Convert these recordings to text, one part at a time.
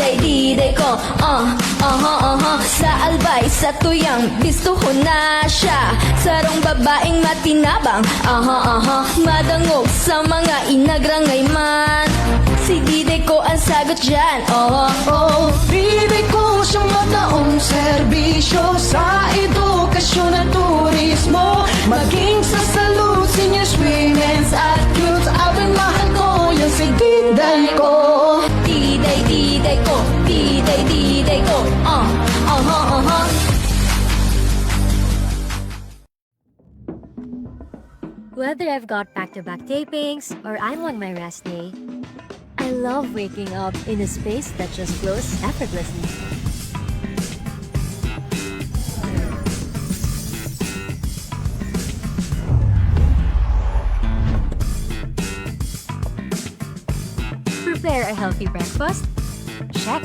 Diday ko, sa albay, sa tuyang, bistuho na siya. Sarong babaeng matinabang, madangog sa mga inagrangay man. Si Diday ko ang sagot dyan, Diday ko siyang mataong serbisyo sa edukasyon at turismo. Maging sa salud, seniors, women's at youths, abang mahal ko yan si Diday ko. Diday ko, Diday ko, Whether I've got back-to-back tapings or I'm on my rest day, I love waking up in a space that just flows effortlessly. Prepare a healthy breakfast? Check.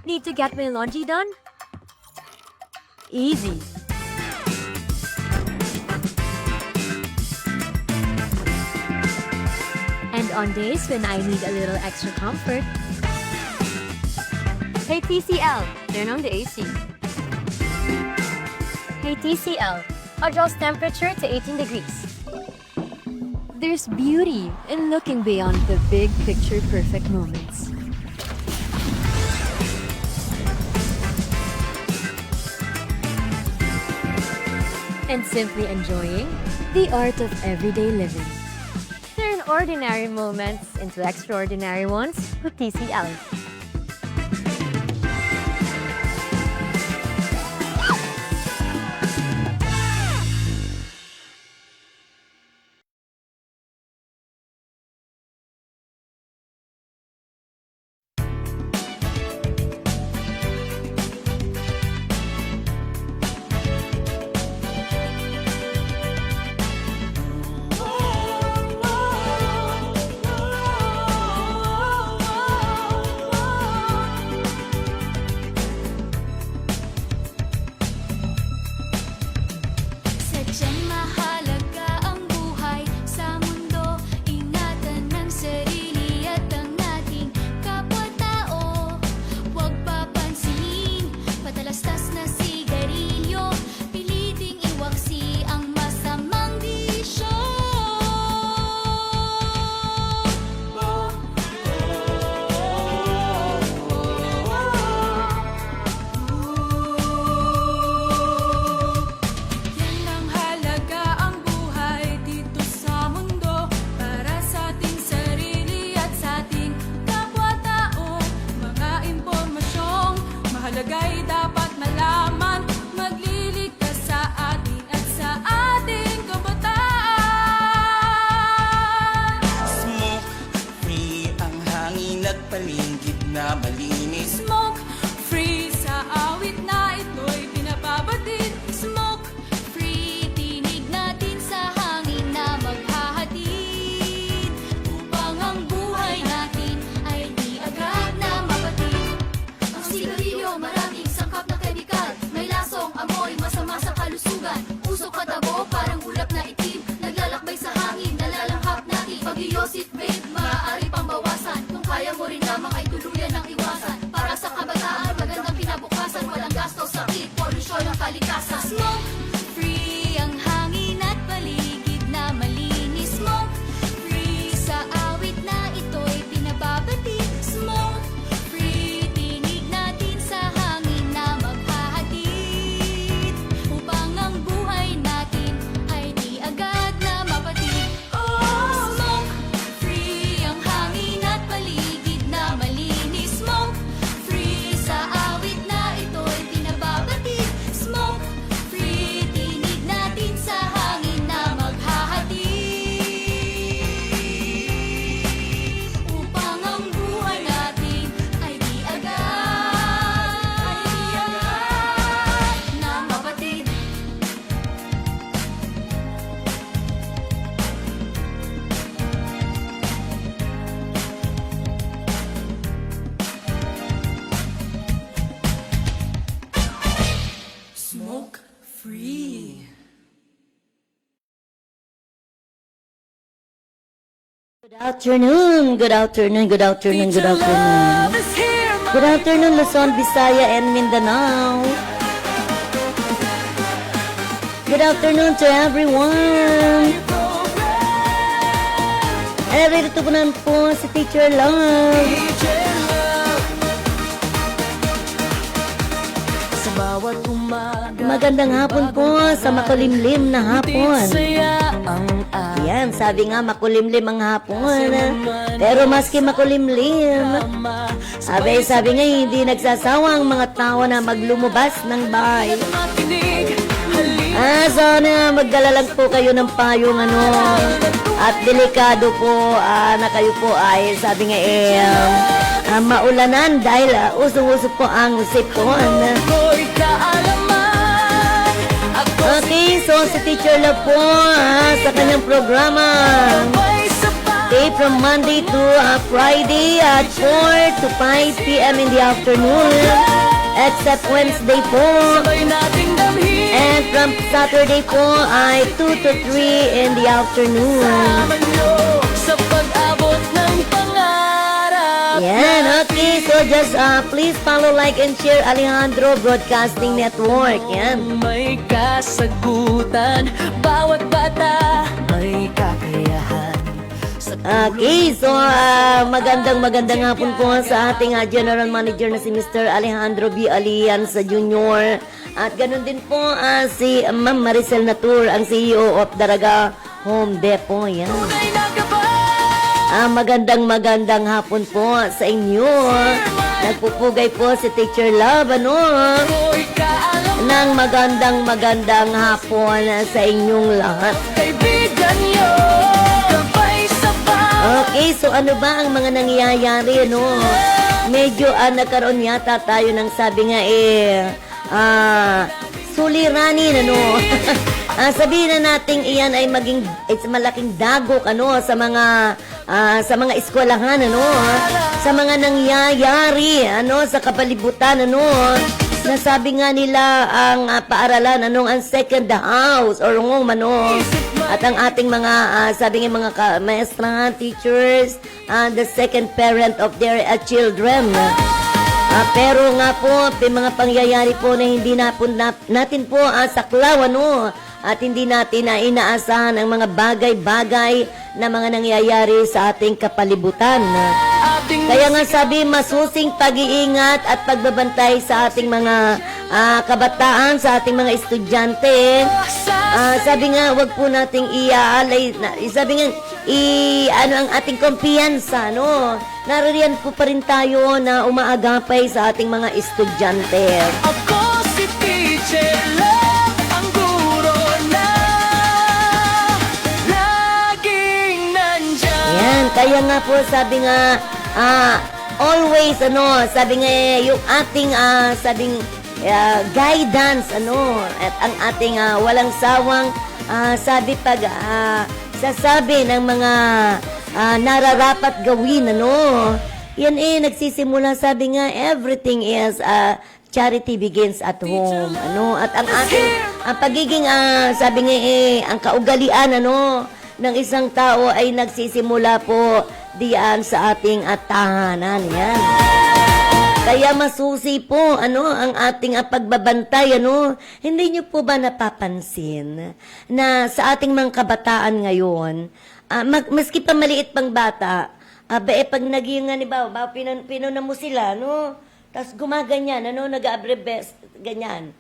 Need to get my laundry done? Easy. And on days when I need a little extra comfort, hey TCL, turn on the AC. Hey TCL, adjust temperature to 18 degrees. There's beauty in looking beyond the big picture perfect moments. And simply enjoying the art of everyday living. Turn ordinary moments into extraordinary ones with TCL. Sadyang mahalaga ang buhay sa mundo. Ingatan ng sarili at ang ating kapwa-tao. Huwag papansinin, patalastas na sigarilyo. Piliting iwaksi ang masamang bisyo. Yan ang halaga ang buhay dito sa mundo. Para sa ating sarili at sa ating kapwa-tao. Mga impormasyong mahalaga'y dapat malaman. Magliligtas sa atin at sa ating kabataan. Smoke free ang hangin at paligid na malinis. Smoke free sa awit na ito'y pinapabatid. Smoke free, tinig natin sa hangin na maghahatid. Upang ang buhay natin ay di agad na mapatid. Ang sigarilyo maraming sangkap. free. Good afternoon, good afternoon, good afternoon, good afternoon. Good afternoon, Luzon, Visaya, and Mindanao. Good afternoon to everyone. Narito po naman po si Teacher Love. Sa bawat umaga Magandang hapon po sa makulimlim na hapon. saya ang Yan, sabi nga makulimlim ang hapon. Pero maski makulimlim, sabi nga hindi nagsasawa ang mga tao na maglumabas ng bahay. makinig. Sana magdala lang po kayo ng payong at delikado po na kayo po ay sabi nga maulanan dahil usong-uso po ang sipon. Ko'y kaalaman. Okay, so si Teacher Love po sa kanyang programa. May sapat. Okay, from Monday to Friday at 4 to 5 p.m. in the afternoon. Except Wednesday po. Sabay nating damhin. And from Saturday po ay 2 to 3 in the afternoon. Sama nyo sa pag-abot ng pangarap. Yan, okay. So just please follow, like, and share Alejandro Broadcasting Network. Yan. May kasagutan. Bawat bata may kakayahan. Sa Okay, so magandang hapon po sa ating General Manager na si Mr. Alejandro B. Alianza Jr. At ganun din po si Ma'am Maricel Natur, ang CEO of Daraga Home Depot. Yan. tunay na gabay. Magandang hapon po sa inyo. Nagpupugay po si Teacher Love, Ko'y kaalaman. ng magandang hapon sa inyong lahat. Kaibigan nyo. Gabay sa bawat. Okay, so ano ba ang mga nangyayari, Medyo nagkaroon yata tayo ng sabi nga suliranin, sabihin na natin iyan ay it's malaking dagok, sa mga eskwelahan, sa mga nangyayari, sa kapalibutan, nasabi nga nila ang paaralan, ang second house or home, at ang ating mga sabi nga mga maestrahan, teachers, the second parent of their children. Pero nga po, may mga pangyayari po na hindi natin po saklaw, at hindi natin inaasahan ang mga bagay-bagay na mga nangyayari sa ating kapalibutan. Kaya nga sabi, masusing pag-iingat at pagbabantay sa ating mga kabataan, sa ating mga estudyante. Sabi nga, wag po nating iaalay, sabi nga, ang ating kumpiyansa, Naririyan po pa rin tayo na umaagapay sa ating mga estudyante. Ako si Teacher Love, ang guro na laging nandyan. Yan, kaya nga po sabi nga, always, sabi nga yung ating, guidance, at ang ating walang sawang, sabi pag, sasabi ng mga nararapat gawin, Yan nagsisimula, sabi nga, everything is, charity begins at home, At ang ating, ang pagiging, sabi nga, ang kaugalian, ng isang tao ay nagsisimula po diyan sa ating tahanan, yan. Kaya masusi po, ang ating pagbabantay, Hindi niyo po ba napapansin na sa ating mga kabataan ngayon, maski pa maliit pang bata, pag naging, pinuna mo sila, Tapos gumaganyan, nag-abrebest, ganyan.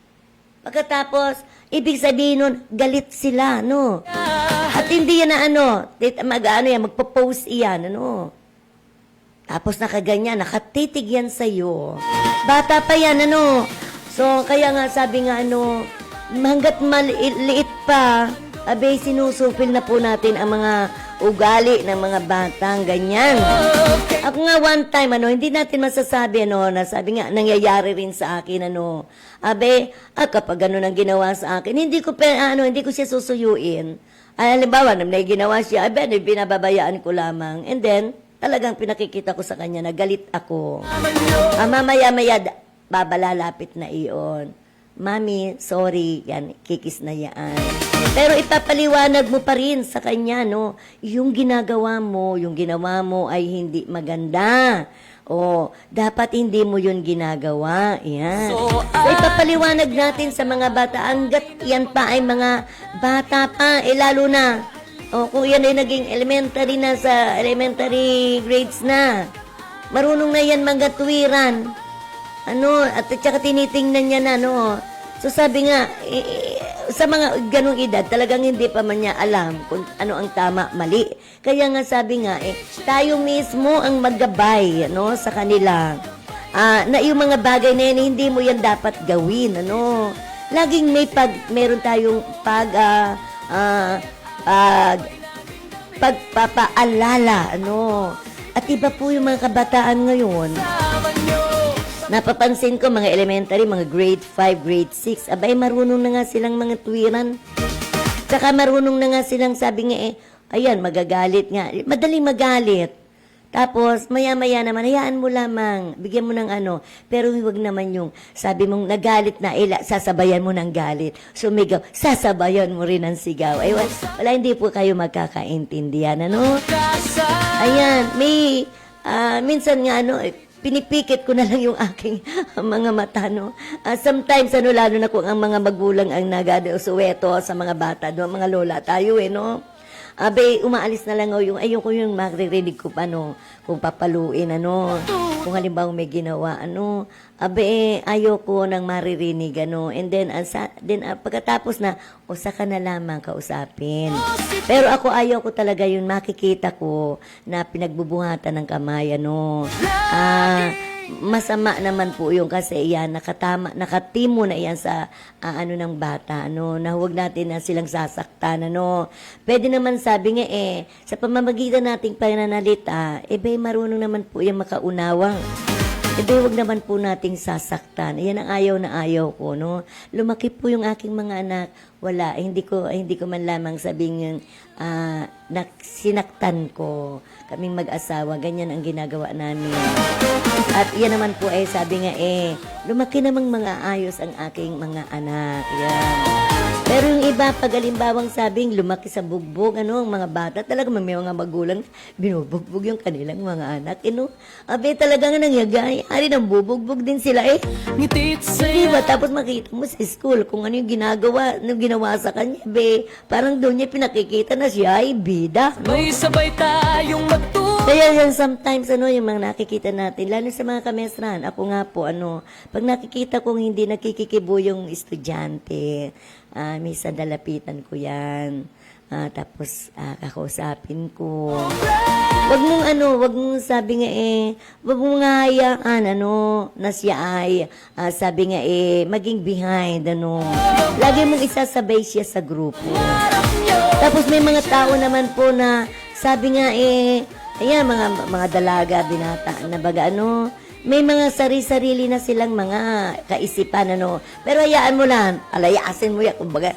Pagkatapos, ibig sabihin nun, galit sila, At hindi yan magpo-post iyan, Tapos nakaganyan, nakatitig yan sa'yo. Bata pa yan, So, kaya nga sabi nga, hanggat maliit pa, sinusupil na po natin ang mga ugali ng mga batang ganyan. Ako nga one time, hindi natin masasabi, na sabi nga, nangyayari rin sa akin, kapag gano'n ang ginawa sa akin, hindi ko siya susuyuin. Halimbawa, may ginawa siya, binababayaan ko lamang. And then, talagang pinakikita ko sa kanya na galit ako. Mamaya-maya, babalalapit na iyon. Mami, sorry, yan, kikis na yan. Pero ipapaliwanag mo pa rin sa kanya, no? Yung ginagawa mo, yung ginawa mo ay hindi maganda. O, dapat hindi mo yun ginagawa. Yan. So, ipapaliwanag natin sa mga bata, hanggat yan pa ay mga bata pa, lalo na. O, kung yan ay naging elementary na sa elementary grades na, marunong na yan mga tuwiran. At saka tinitingnan niya na, no? So sabi nga, sa mga ganung edad, talagang hindi pa man niya alam kung ano ang tama, mali. Kaya nga sabi nga, tayo mismo ang maggabay, no, sa kanila. Na yung mga bagay na yan, hindi mo yan dapat gawin, ano. Laging meron tayong pagpapaalala, ano. At iba po yung mga kabataan ngayon. Napapansin ko, mga elementary, mga grade 5, grade 6, abay, marunong na nga silang mga tuwiran. Tsaka marunong na nga silang, sabi nga ayan, magagalit nga. Madaling magalit. Tapos, maya-maya naman, hayaan mo lamang, bigyan mo ng ano. Pero huwag naman yung, sabi mong nagalit na, sasabayan mo ng galit. Sumigaw, sasabayan mo rin ng sigaw. Ay, wala, hindi po kayo magkakaintindihan, ano? Ayan, may, minsan nga, pinipikit ko na lang yung aking mga mata, no? Sometimes, lalo na kung ang mga magulang ang nagasuweto sa mga bata, no? Mga lola tayo, no? Abe, umaalis na lang yung, ayoko yung maririnig ko pa, no? Kung papaluin, kung halimbawa may ginawa, abe, ayoko nang maririnig, and then, pagkatapos na, saka na lamang kausapin. Pero ako, ayoko talaga yun, makikita ko na pinagbubuhatan ng kamay, masama naman po yung kasi yan, nakatimo na yan sa ng bata, na huwag natin na silang sasaktan, Pwede naman sabi nga sa pamamagitan nating pananalita, marunong naman po yung makaunawang. Huwag naman po nating sasaktan. Yan ang ayaw na ayaw ko, no? Lumaki po yung aking mga anak. Wala, hindi ko man lamang sabing sinaktan ko. Kaming mag-asawa, ganyan ang ginagawa namin. At yan naman po sabi nga lumaki namang mga ayos ang aking mga anak. Yan. Pero yung iba, pag alimbawang sabing lumaki sa bugbog, ang mga bata, talaga may mga magulang, binubugbog yung kanilang mga anak. Abe, talaga nga nangyagay. Ari nang bubugbog din sila Ngitit Diba? Tapos makita mo sa school kung ano yung ginawa sa kanya, parang doon niya pinakikita na siya ay bida. May sabay tayong magtulog. Kaya yan sometimes, yung mga nakikita natin, lalo sa mga kamestran, ako nga po, pag nakikita kong hindi nakikikibo yung estudyante, minsan dalapitan ko yan. Tapos, kakausapin ko. Wag mong sabi nga wag mong nga hayaan, na siya ay, sabi nga maging behind, Lagi mong isasabay siya sa grupo. Tapos may mga tao naman po na, sabi nga ayan, mga dalaga, binata na baga, may mga sarili-sarili na silang mga kaisipan, Pero hayaan mo lang, alayasin mo yan. Kumbaga,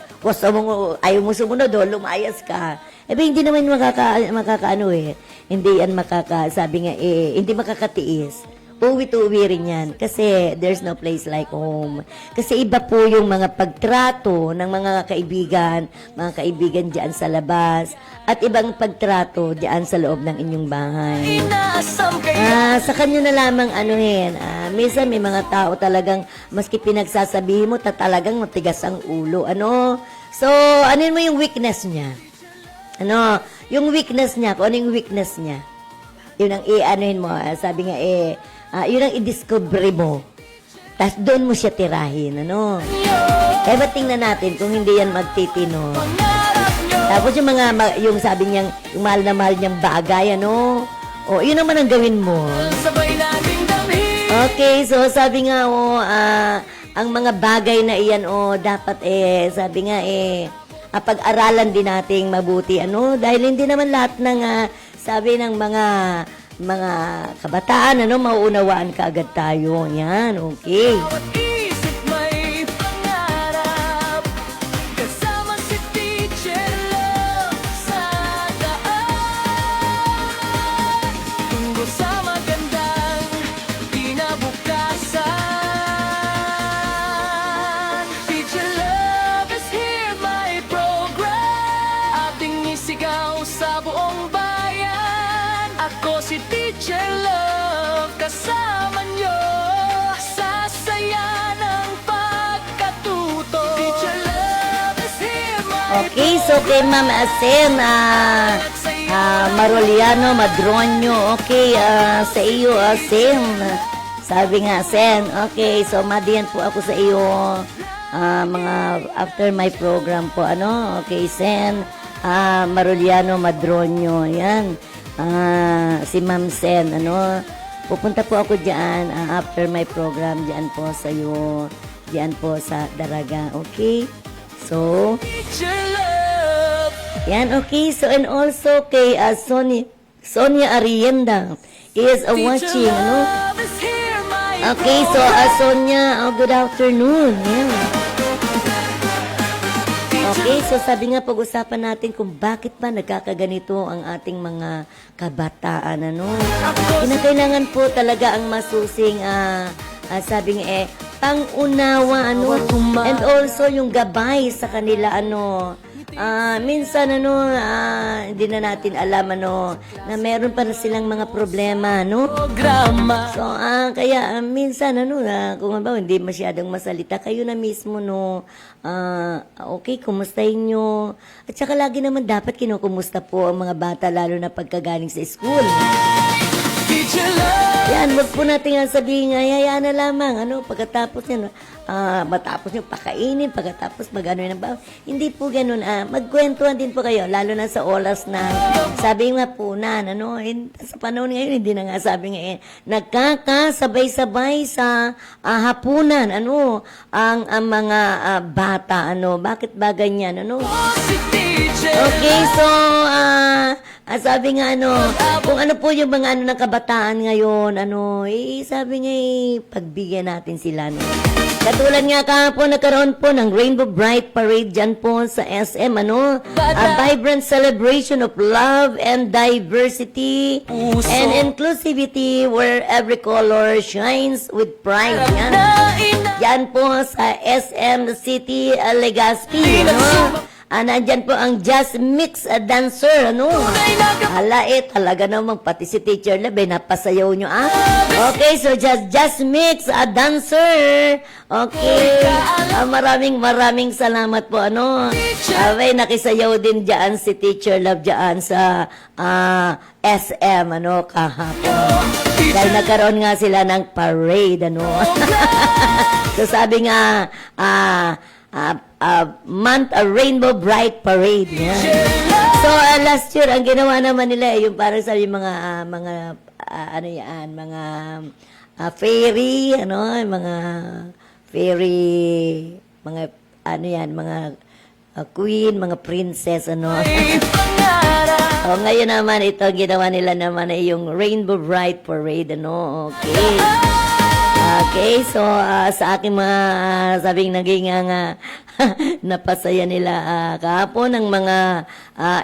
ayaw mo sumunod, lumayas ka. Hindi naman hindi yan sabi nga, hindi makakatiis. Uwi-uwi rin yan. Kasi there's no place like home. Kasi iba po yung mga pagtrato ng mga kaibigan dyan sa labas. At ibang pagtrato dyan sa loob ng inyong bahay. Sa kanya na lamang minsan may mga tao talagang maski pinagsasabihin mo, talagang matigas ang ulo. So, mo yung weakness niya? Yung weakness niya, kung ano yung weakness niya? Yun ang mo, sabi nga yun ang i-discovery mo. Tapos doon mo siya tirahin, Kaya tingnan natin kung hindi yan magtitino. Tapos yung sabi niyang, yung mahal na mahal niyang bagay, yun naman ang gawin mo. Sabay nating damhin. Okay, so sabi nga, ang mga bagay na iyan, dapat sabi nga, pag-aralan din nating mabuti, dahil hindi naman lahat ng, sabi ng mga kabataan, mauunawaan ka agad tayo. Yan, okay. Isip may pangarap. Kasama si Teacher Love sa daan. Tungo sa magandang kinabukasan. also kay Ma'am Sen, Maroliano Madronio. Okay, sa iyo, Sen. Sabi nga, Sen. Okay, so madiyan po ako sa iyo. Mga after my program po, ano? Okay, Sen. Maroliano Madronio. Yan. Si Ma'am Sen, ano? Pupunta po ako diyan after my program diyan po sa iyo. Diyan po sa Daraga. Okay? So, yan, okay. So, and also kay Sonia Arienda is watching, ano? Okay, so Sonia, good afternoon. Yan. Okay, so sabi nga pag-usapan natin kung bakit ba nagkakaganito ang ating mga kabataan, ano? Kinakailangan po talaga ang masusing, sabi nga pang-unawa, ano? And also yung gabay sa kanila, ano? Minsan, ano, hindi na natin alam, ano, na meron pa silang mga problema, no? So, kaya, minsan, ano, kung ba, hindi masyadong masalita, kayo na mismo, no, okay, kumustahin nyo. At saka lagi naman dapat kinukumusta po ang mga bata, lalo na pagkagaling sa school. Yan, wag po natin nga sabihin nga, hayaan na lamang, ano, pagkatapos yan, matapos nyo pakainin, pagkatapos mag-ano yun ba? Hindi po ganun, magkwentuhan din po kayo, lalo na sa oras na, sabi nga po na, ano, sa panahon ngayon, hindi na nga sabi nga, nagkakasabay-sabay sa hapunan, ano, ang mga bata, ano, bakit ba ganyan, ano? Okay, so, sabi nga, ano, kung ano po yung mga ano ng kabataan ngayon, ano, sabi nga, pagbigyan natin sila, no? Katulad nga kahapon, nagkaroon po ng Rainbow Bright Parade dyan po sa SM, ano? A vibrant celebration of love and diversity and inclusivity where every color shines with pride. Yan. Yan po sa SM City, Legazpi, ano? Nandyan po ang Just Mix dancer, ano? Hala, talaga namang pati si Teacher Lab, napasayaw nyo, Okay, so Just Mix dancer. Okay. Maraming salamat po, ano? Nakisayaw din dyan si Teacher Lab dyan sa SM, ano, kahapon. Dahil nagkaroon nga sila ng parade, ano? So sabi nga, month a Rainbow Bright Parade. Yan. So last year ang ginawa naman nila yung parang sabi mga ano yan, mga fairy, ano, mga fairy, mga ano yan, mga queen, mga princess, ano. O ngayon naman ito ginawa nila naman ay yung Rainbow Bright Parade, ano. Okay. Okay, so sa aking mga sabing naging napasaya nila kahapon ng mga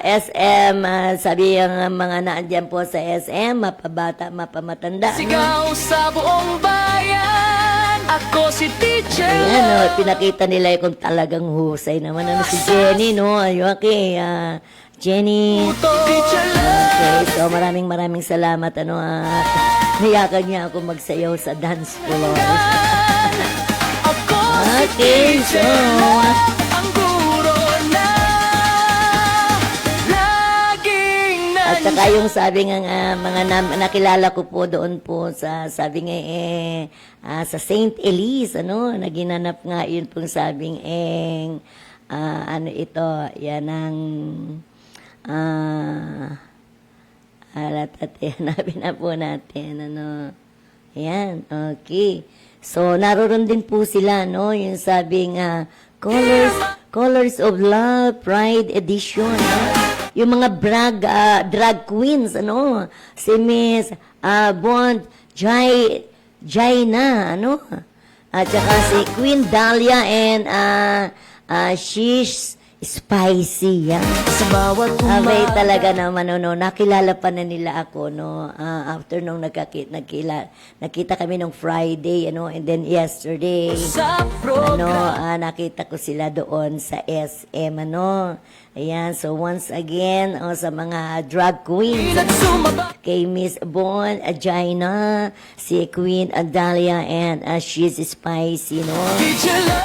SM, sabi ang mga naandyan po sa SM, mapabata, mapamatanda. Sigaw sa buong bayan, ako si Teacher. Ayan, pinakita nila kung talagang husay naman. Ano si Jenny, no? Ayun, okay, Jenny. Okay, so maraming salamat, ano, niyakan niya ako magsayaw sa dance floor. Okay, so ang guro na laging at saka yung sabi nga mga nakilala ko po doon po sa sabi nga sa St. Elise, ano, naginanap nga yun pong sabing ano ito, yan ang hanapin na po natin, ano. Ayan, okay. So, naroon din po sila, no? Yung sabing Colors of Love Pride Edition, no? Yung mga drag queens, ano? Si Miss Bond Jaina, ano? At saka si Queen Dahlia and She's Spicy, yan. sa bawat Abay talaga naman, no, nakilala pa na nila ako, no, after nung nakita kami nung Friday, ano, and then yesterday, sa ano, nakita ko sila doon sa SM, ano, ayan, so once again, sa mga drag queens, kay Miss Bon Jaina, si Queen Dahlia, and She's Spicy, no,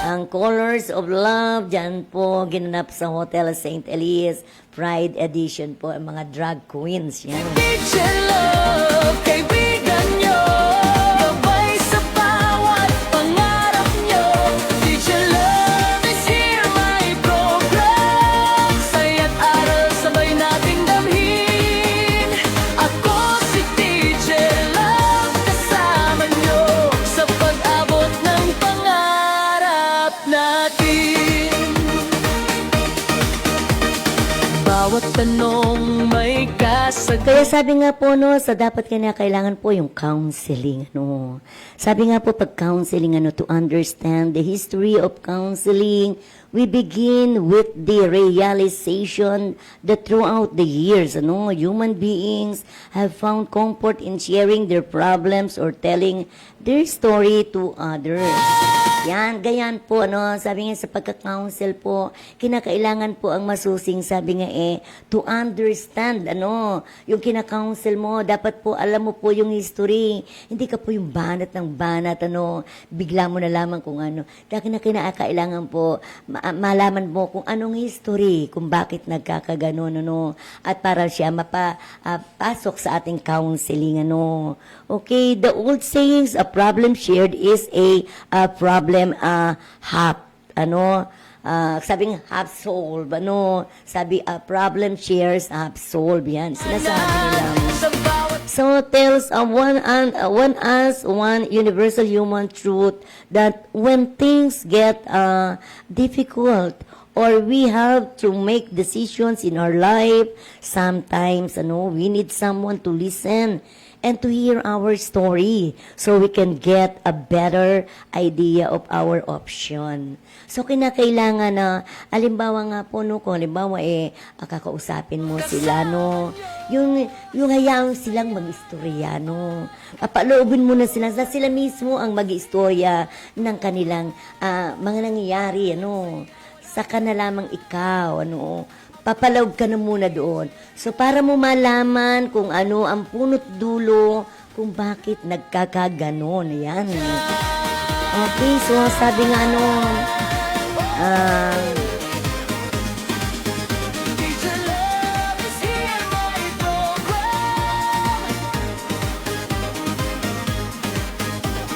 ang Colors of Love, dyan po, ginanap ganap sa Hotel St. Elias Pride Edition po, ang mga drag queens. Yan. Teacher love, kaibigan nyo, gabay sa bawat pangarap nyo. Teacher love is here, my program. Saya't aral, sabay nating damhin. Ako si Teacher Love, kasama nyo sa pag-abot ng pangarap natin. Bawat tanong may kasag. Kaya sabi nga po, no, sa dapat kailangan po yung counseling, ano. Sabi nga po, pag counseling, ano, to understand the history of counseling, we begin with the realization that throughout the years, ano, human beings have found comfort in sharing their problems or telling their story to others. Yan, ganyan po, ano, sabi nga sa pagka-counsel po, kinakailangan po ang masusing, sabi nga to understand, ano, yung kina-counsel mo, dapat po, alam mo po yung history. Hindi ka po yung banat ng banat, ano, bigla mo na lamang kung ano. Dahil kinakailangan po, malaman mo kung anong history, kung bakit nagkakaganon, ano, at para siya mapasok sa ating counseling, ano. Okay, the old sayings, a problem shared is a problem half, ano, sabing half solved, ano, sabi, problem shares half solved, yan, sinasabi nila. So tells one universal human truth that when things get difficult or we have to make decisions in our life, sometimes, ano, we need someone to listen and to hear our story so we can get a better idea of our option. So, kinakailangan na, alimbawa nga po, no, kung alimbawa, kakausapin mo sila, no, yung hayaan silang mag-istorya, no, papaloobin mo na sila, sila mismo ang mag-istorya ng kanilang mga nangyayari, ano, saka na lamang ikaw, ano, papalawag ka na muna doon. So, para mo malaman kung ano ang punot dulo, kung bakit nagkakaganon. Yan. Okay, so sabi nga ano, Teacher Love is here, my program.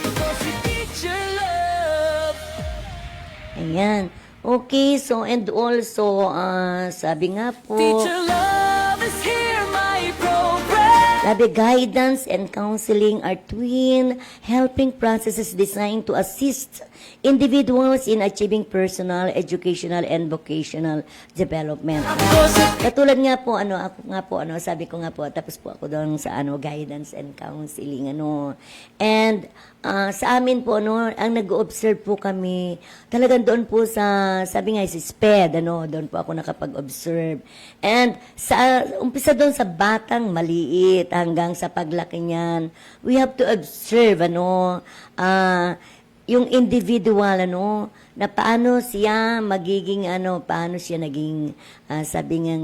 Ako si Teacher Love. ayan. Okay, so and also, sabi nga po, Teacher Love is here, my program. sabi, guidance and counseling are twin helping processes designed to assist individuals in achieving personal, educational, and vocational development. Katulad nga po, ano, ako nga po, ano, sabi ko nga po, tapos po ako doon sa, ano, guidance and counseling, ano. And, sa amin po, ano, ang nag-observe po kami, talagang doon po sa, sabi nga, si SPED, ano, doon po ako nakapag-observe. And, umpisa doon sa batang maliit hanggang sa paglaki niyan, we have to observe, ano, yung individual, ano, na paano siya magiging, ano, paano siya naging, sabi nga,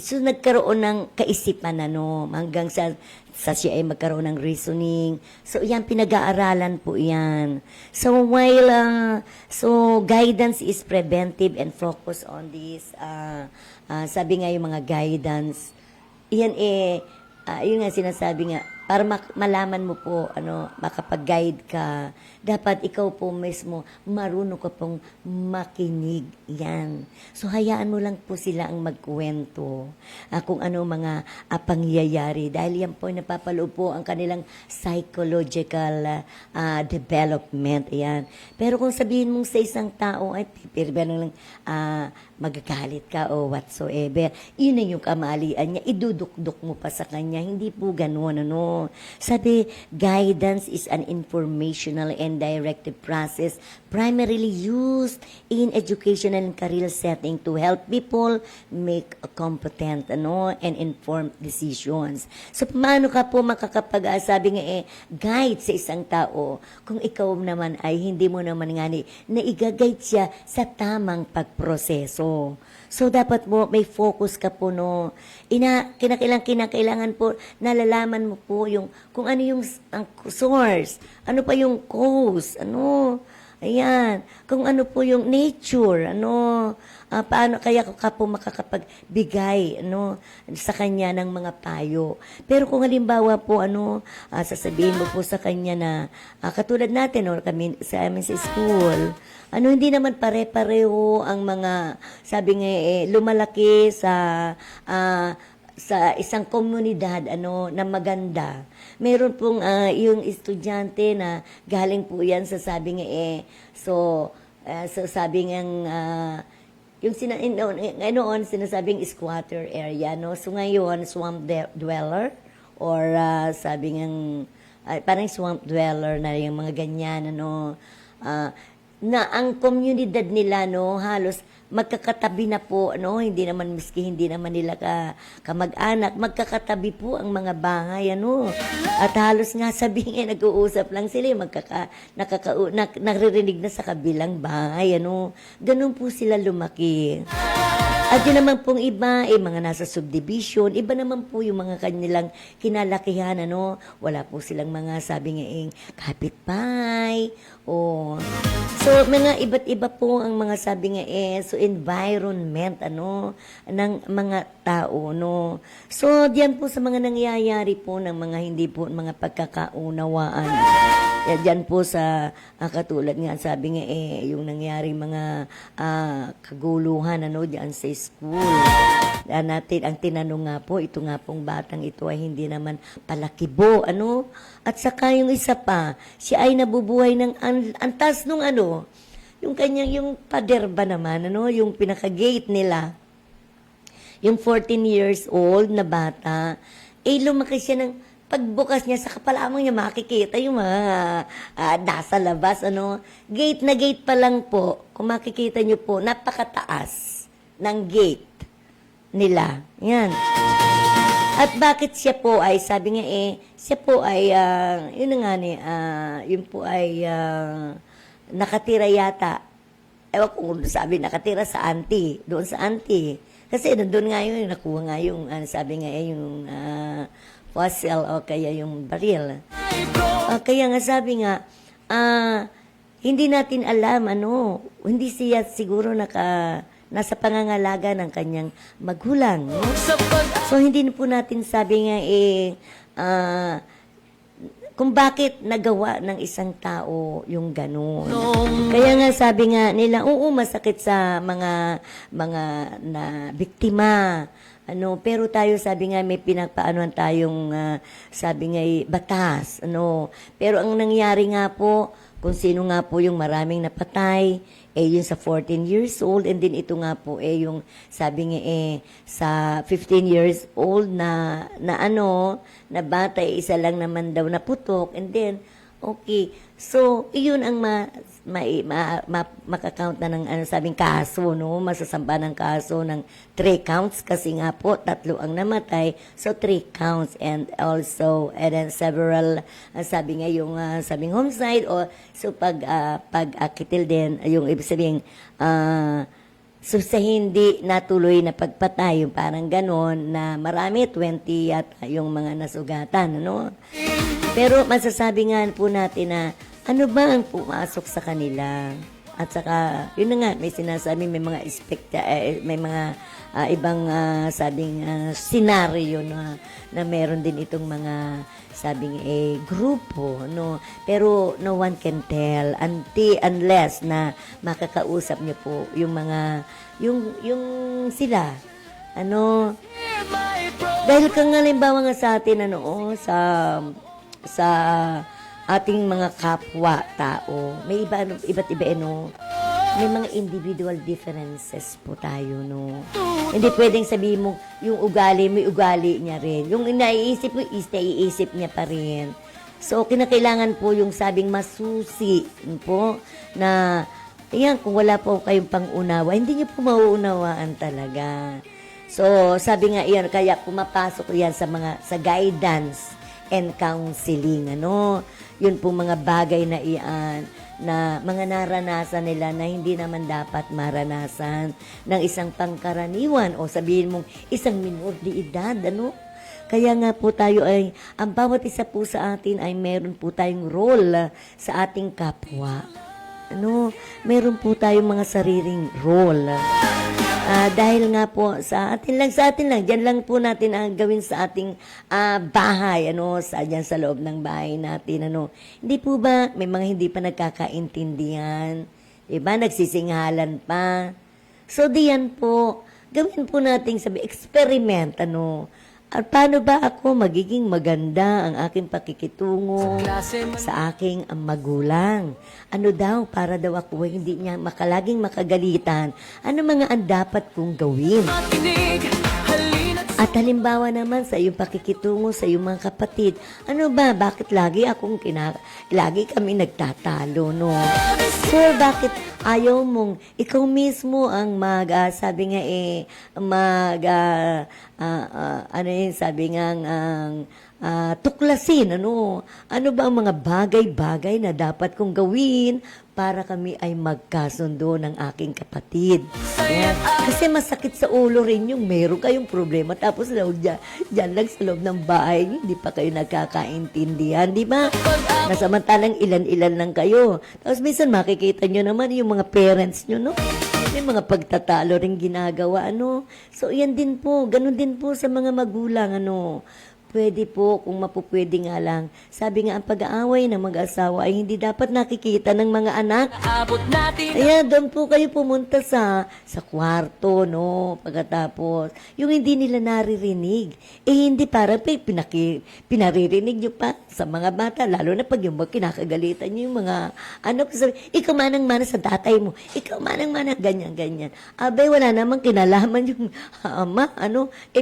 so nagkaroon ng kaisipan, ano, hanggang sa siya ay magkaroon ng reasoning. So, yan, pinag-aaralan po yan. So, while, so, guidance is preventive and focus on this, sabi nga yung mga guidance, yan yun nga sinasabi nga, para malaman mo po, ano, makapag-guide ka, dapat ikaw po mismo, marunong ka pong makinig. Yan. So, hayaan mo lang po sila ang magkwento kung ano mga pangyayari. Dahil yan po, napapaloob po ang kanilang psychological development. Yan. Pero kung sabihin mong sa isang tao, ay, pipirba lang, magagalit ka o whatsoever, yun na yung kamalian niya, idudukduk mo pa sa kanya. Hindi po ganun, ano. Sabi, guidance is an informational and directive process primarily used in educational and career setting to help people make a competent, ano, and informed decisions. So, paano ka po sabi nga guide sa isang tao kung ikaw naman ay hindi mo naman nga na i-guide siya sa tamang pagproseso. So, dapat mo, may focus ka po, no. Kinakailangan po, nalalaman mo po yung, kung ano yung ang source, ano pa yung cause, ano, Ayan, kung ano po yung nature, paano kaya ka po makakapagbigay, sa kanya ng mga payo. Pero kung halimbawa po, sasabihin mo po sa kanya na, katulad natin, kami sa amin sa school, hindi naman pare-pareho ang mga, sabi nga, lumalaki sa isang komunidad na maganda. Meron pong yung estudyante na galing po yan sa sabi nga so sabi nga yung noon sinasabing squatter area, no? So ngayon swamp dweller or sabi nga parang swamp dweller na yung mga ganyan, na ang komunidad nila halos magkakatabi na po, hindi naman nila kamag-anak, magkakatabi po ang mga bahay, At halos nga sabihin nag-uusap lang sila, naririnig na sa kabilang bahay, Ganun po sila lumaki. At yun naman pong iba, mga nasa subdivision, iba naman po yung mga kanilang kinalakihan, Wala po silang mga, sabi nga, kapitbahay, So, mga iba't iba po ang mga sabi nga so environment, ng mga tao, So, diyan po sa mga nangyayari po ng mga hindi po, mga pagkakaunawaan. Diyan po sa, katulad nga, sabi nga yung nangyari mga kaguluhan, diyan sa school. Natin, ang tinanong nga po, ito nga pong batang ito ay hindi naman palakibo, At saka yung isa pa, siya ay nabubuhay ng antas nung yung kanyang, yung pader ba naman, yung pinaka-gate nila, yung 14 years old na bata, lumaki siya ng, pagbukas niya, sa kapalamang niya makikita yung mga nasa labas, Gate na gate pa lang po, kung makikita niyo po, napakataas ng gate nila. Yan. At bakit siya po ay, sabi nga siya po ay, yun nga yun po ay, nakatira yata. Ewan ko kung sabi, nakatira sa auntie. Doon sa auntie. Kasi doon nga yun, nakuha nga yung, sabi nga yung fossil o kaya yung baril. Kaya nga sabi nga, hindi natin alam, hindi siya siguro nasa pangangalaga ng kanyang magulang. So, hindi po natin sabi nga kung bakit nagawa ng isang tao yung ganun. Kaya nga sabi nga nila, masakit sa mga na biktima. Pero tayo sabi nga may pinagpaanuhan tayong sabi nga batas. Pero ang nangyari nga po, kung sino nga po yung maraming napatay, yun sa 14 years old, and then ito nga po yung sabi nga sa 15 years old na na bata, isa lang naman daw naputok, and then okay. So, iyon ang makakount na ng sabing kaso, masasamba ng kaso ng 3 counts kasi nga po 3 ang namatay, so 3 counts, and also and then several sabi nga yung sabing homicide, o so pag-akitil din yung ibig sabihin so sa hindi natuloy na pagpatay, yung parang ganon na marami, 20 yata yung mga nasugatan, Pero masasabi nga po natin na ano ba ang pumasok sa kanila? At saka, yun na nga, may sinasabi, may mga may mga ibang sabing senaryo na meron din itong mga sabing grupo, Pero no one can tell unless na makakausap niyo po yung mga, yung sila, dahil kang halimbawa nga sa atin, sa ating mga kapwa-tao, may iba't iba, may mga individual differences po tayo, Hindi pwedeng sabihin mo, yung ugali, may ugali niya rin. Yung naiisip mo, naiisip niya pa rin. So, kinakailangan po yung sabing masusi po na, ayan, kung wala po kayong pang-unawa, hindi niyo po mauunawaan talaga. So, sabi nga iyan, kaya pumapasok yan sa guidance and counseling, Yun po mga bagay na iyan, na mga naranasan nila na hindi naman dapat maranasan ng isang pangkaraniwan o sabihin mong isang minor de edad, Kaya nga po tayo ay, ang bawat isa po sa atin ay meron po tayong role sa ating kapwa. Ano, meron po tayong mga sariling role. Dahil nga po sa atin lang, diyan lang po natin ang gawin sa ating bahay, diyan sa loob ng bahay natin, Hindi po ba, may mga hindi pa nagkakaintindihan, diba, nagsisinghalan pa. So, diyan po, gawin po natin experiment, At paano ba ako magiging maganda ang aking pakikitungo sa aking magulang? Ano daw, para daw ako ay hindi niya makalaging makagalitan? Ano mga ang dapat kong gawin? At halimbawa naman sa iyong pakikitungo sa iyong mga kapatid, ano ba, bakit lagi lagi kami nagtatalo, no? Sir, bakit ayaw mong, ikaw mismo ang sabi nga sabi nga ang tuklasin, ano ba ang mga bagay-bagay na dapat kong gawin para kami ay magkasundo ng aking kapatid. Ayan. Kasi masakit sa ulo rin yung meron kayong problema tapos dyan lang sa loob ng bahay, hindi pa kayo nagkakaintindihan, di ba? Nasamantalang ilan-ilan lang kayo. Tapos minsan makikita nyo naman yung mga parents nyo, no? May mga pagtatalo rin ginagawa, So, yan din po, ganun din po sa mga magulang, Pwede po, kung mapupwede nga lang. Sabi nga, ang pag-aaway ng mag-asawa ay hindi dapat nakikita ng mga anak. Kaya doon po kayo pumunta sa kwarto, Pagkatapos, yung hindi nila naririnig. Hindi para pinaririnig nyo pa sa mga bata, lalo na pag yung kinakagalitan nyo yung mga sabi, ikaw manang-mana sa tatay mo, ikaw manang-mana, ganyan-ganyan. Abay, wala namang kinalaman yung ama,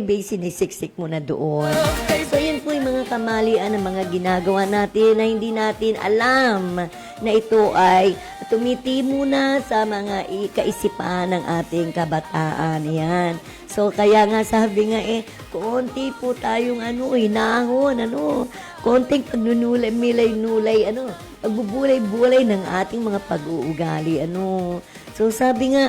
sinisiksik mo na doon. So, yun po yung mga kamalian ng mga ginagawa natin na hindi natin alam na ito ay tumitimo na sa mga kaisipan ng ating kabataan. Yan. So, kaya nga sabi nga konti po tayong hinahon, konting pagnunulay, milay-nulay, pagbubulay-bulay ng ating mga pag-uugali, So, sabi nga,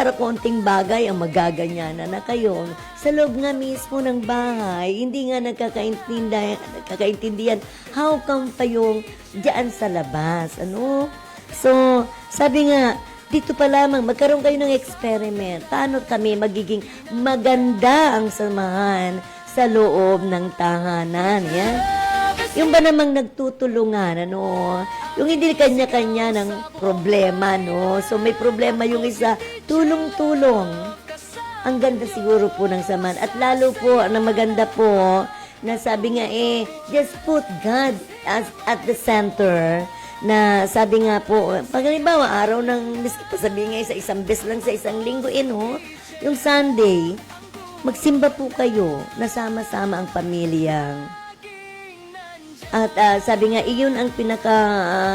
para konting bagay ang magaganyanan na kayo. Sa loob nga mismo ng bahay, hindi nga nagkakaintindihan. How come pa yung diyan sa labas? So, sabi nga, dito pa lamang, magkaroon kayo ng experiment. Paano kami magiging maganda ang samahan sa loob ng tahanan? Yan. Yung ba namang nagtutulungan, yung hindi kanya-kanya ng problema, So, may problema yung isa, tulong-tulong. Ang ganda siguro po ng samahan. At lalo po, na maganda po, na sabi nga just put God at the center. Na sabi nga po, pag halimbawa, araw ng, sabi nga sa isang beses lang sa isang linggo, yung Sunday, magsimba po kayo, nasama-sama ang pamilya. At sabi nga, iyon ang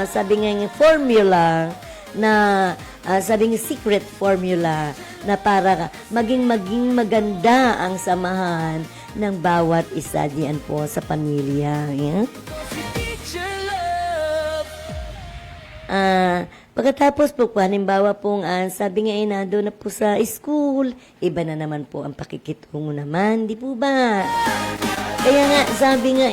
sabi nga yung formula na, sabi nga secret formula na para maging maganda ang samahan ng bawat isa diyan po sa pamilya. Yeah? Pagkatapos po, halimbawa pong sabi nga nando na po sa school, iba na naman po ang pakikitungo naman, di po ba? Kaya nga, sabi nga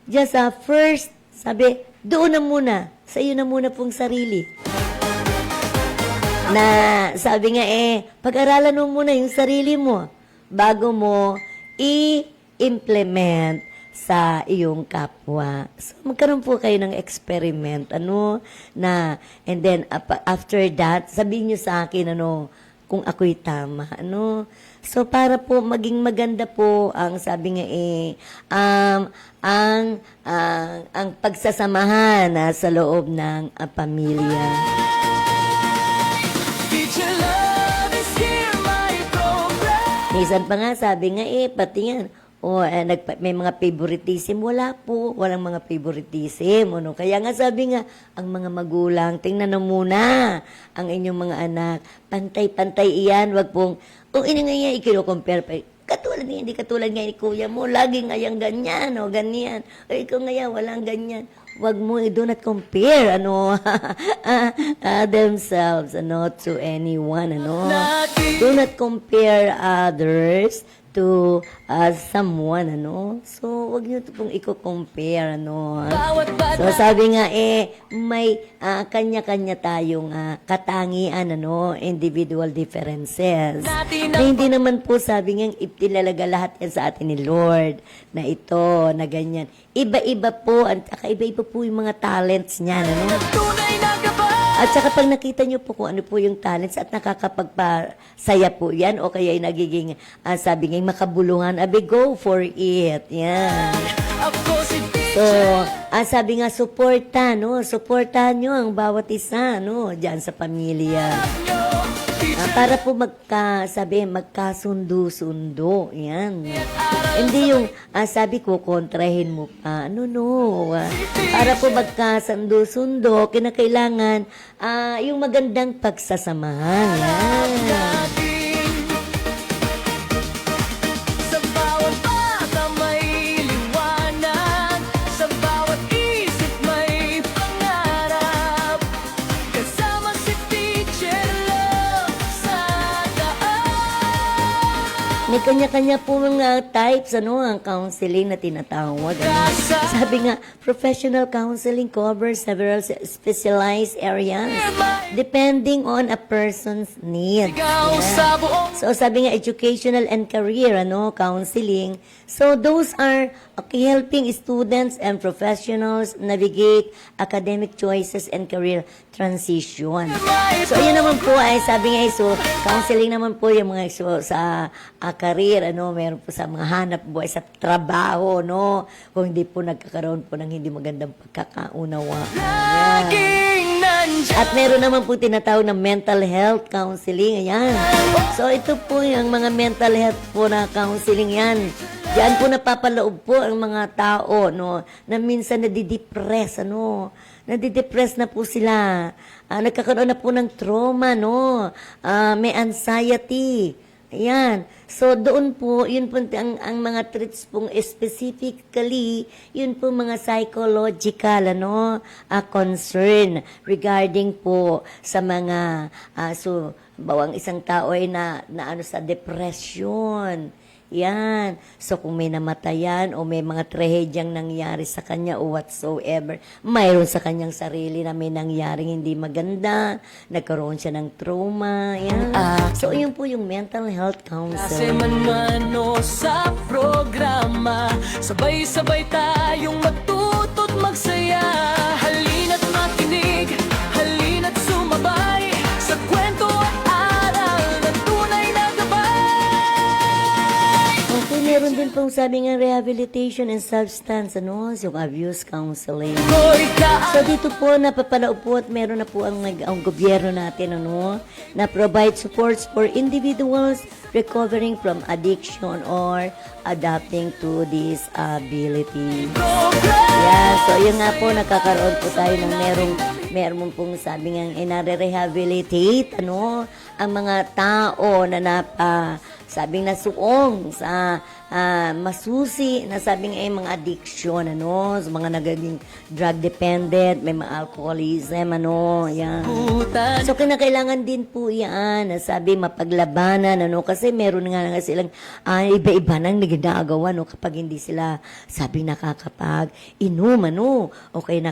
just first, sabi, doon na muna, sa iyo na muna pong sarili. Na sabi nga pag-aralan mo muna yung sarili mo bago mo i-implement sa iyong kapwa. So, magkaroon po kayo ng experiment, na, and then, after that, sabihin nyo sa akin, kung ako'y tama, So, para po maging maganda po ang sabi nga ang pagsasamahan sa loob ng pamilya. Minsan pa nga, sabi nga pati nga, may mga favoritism. Wala po, walang mga favoritism. Kaya nga sabi nga, ang mga magulang, tingnan na muna ang inyong mga anak. Pantay-pantay iyan, wag pong, ini nga yan, ikino-compare pa. Katulad nga, hindi katulad nga ni kuya mo, laging ngayang ganyan, ganyan. O ikaw nga walang ganyan. Wag mo, do not compare, themselves, to anyone, Do not compare others to someone, ano. So, wag niyo ito pong i-compare, ano. So, sabi nga, may kanya-kanya tayong katangian, ano, individual differences. Na hindi naman po, sabi nga, itinalaga lahat yan sa atin ni Lord, na ito, na ganyan. Iba-iba po, at iba-iba po yung mga talents niya, ano. At saka pag nakita niyo po kung ano po yung talents at nakakapagpasaya po yan o kaya ay nagiging, sabi nga, makabuluhan, go for it. Yan. So, sabi nga, supportahan nyo ang bawat isa, no, dyan sa pamilya. Para po magkasundo-sundo. Yan. Hindi yung, sabi ko, kontrahin mo pa. Para po magkasundo-sundo, kinakailangan, yung magandang pagsasamahan. Yan. Sa bawat bata may liwanag, sa bawat isip may pangarap. Kasama si Teacher Love sa daan. May kanya-kanya po mga types, ang counseling na tinatawag. Sabi nga, professional counseling covers several specialized areas depending on a person's needs. Ikaw sa buong So, sabi nga, educational and career, counseling. So, those are helping students and professionals navigate academic choices and career transition. So, ayun naman po ay, sabi nga, so, counseling naman po yung mga sa career, meron po sa mga hanap buhay, sa trabaho, kung hindi po nagkakaroon po ng hindi magandang pagkakaunawa. laging nandiyan. At meron naman po tinatawag na mental health counseling. Ayan. So, ito po yung mga mental health po na counseling yan. Diyan po napapaloob po ang mga tao, na minsan nadidepress, nadidepress na po sila. Nagkakaroon na po ng trauma, may anxiety. Ayan. So, doon po, yun po ang mga treats pong specifically, yun po mga psychological, concern regarding po sa mga, bawang isang tao ay na sa depression. Yan. So, kung may namatayan o may mga trahedyang nangyari sa kanya o whatsoever, mayroon sa kanyang sarili na may nangyaring hindi maganda, nagkaroon siya ng trauma. Yan. So, yun po yung mental health Kasi counseling. man-mano sa programa, sabay-sabay tayong matuto't magsaya. Halina't makinig, halina't sumabay sa kwento at aral ng tunay na gabay. Okay, meron din pong sabi nga rehabilitation and substance, yung abuse counseling. Ko'y So dito po napapalao po at meron na po ang gobyerno natin na provide supports for individuals recovering from addiction or adapting to disability. Yeah, so yun nga po nakakaroon po tayo ng meron pong sabi nga inare-rehabilitate ang mga tao na sabing nasuong sa masusi na sabing mga addiction, sa mga nagiging drug dependent, may mga alcoholism, yan. So, kinakailangan din po yan, sabi, mapaglabanan, kasi meron nga silang iba-iba nang ginagawa, kapag hindi sila, sabi, nakakapag-inom, o kaya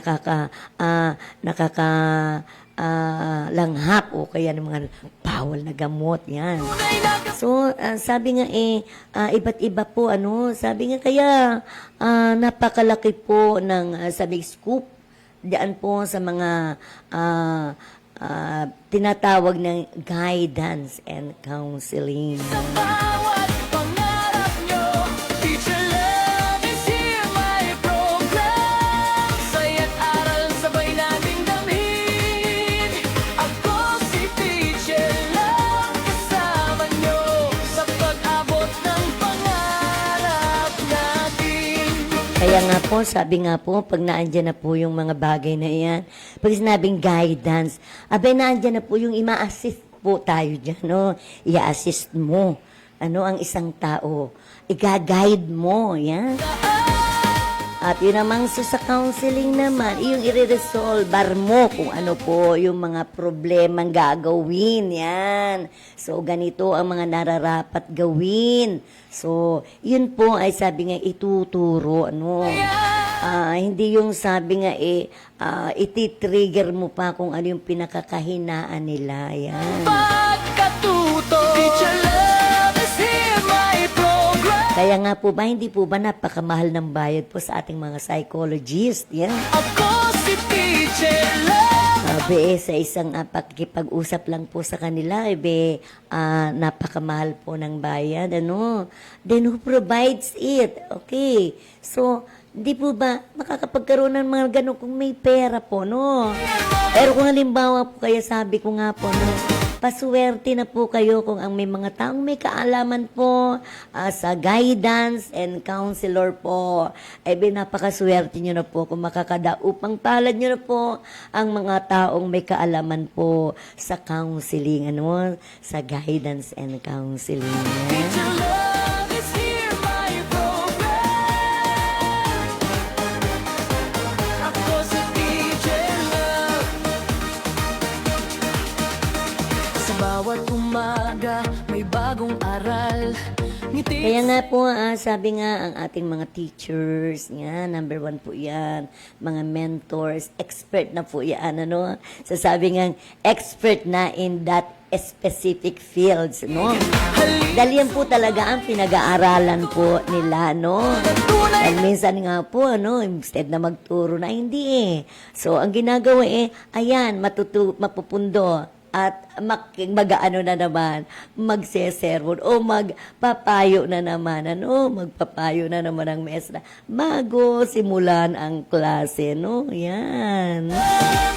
langhap, o kaya ng mga bawal na gamot, yan. So, sabi nga iba't iba po, sabi nga kaya napakalaki po ng sabi scoop diyan po sa mga tinatawag ng guidance and counseling. bawat pangarap nyo, Teacher Love is here, my program. Saya't aral sabay nating damhin. Ako si Teacher Love, kasama nyo sa pag-abot ng pangarap natin. Kaya nga po, sabi nga po, pag naandyan na po yung mga bagay na yan, pag sinabing guidance, naandyan na po yung ima-assist po tayo dyan, I-assist mo, ang isang tao, i-guide mo, yan. At yun namang sa counseling naman, yung i-resolve mo kung ano po yung mga problemang gagawin. Yan. So, ganito ang mga nararapat gawin. So, yun po ay sabi nga ituturo, ano. Hindi yung sabi nga iti-trigger mo pa kung ano yung pinakakahinaan nila. Yan. Pagkatuto, Teacher Love is here, my program. Kaya nga po ba, hindi po ba napakamahal ng bayad po sa ating mga psychologist? Yan. Ako si Teacher Love. Sabi sa isang pakikipag-usap lang po sa kanila, napakamahal po ng bayad. Ano? Then who provides it? Okay. So, hindi po ba makakapagkaroon ng mga ganun kung may pera po, no? Pero kung halimbawa po, kaya sabi ko nga po, no, paswerte na po kayo kung ang may mga taong may kaalaman po sa guidance and counselor po. Napakaswerte nyo na po kung makakadaupang palad nyo na po ang mga taong may kaalaman po sa counseling, ano, sa guidance and counseling. Teacher Love is here, my program. Ako si Teacher Love. Sa bawat umaga, may bagong aral. Ngiti Kaya nga po, sabi nga ang ating mga teachers, nga, number 1 po yan, mga mentors, expert na po yan, ano? Sasabi nga, expert na in that specific fields, no? Dahil yan po talaga ang pinag-aaralan po nila, no? At minsan nga po, ano, instead na magturo na, hindi eh. So, ang ginagawa ayan, mapupundo at mag-ano na naman, magsesermon o magpapayo na naman, ano, magpapayo na naman ang maestra bago simulan ang klase, no? Yan.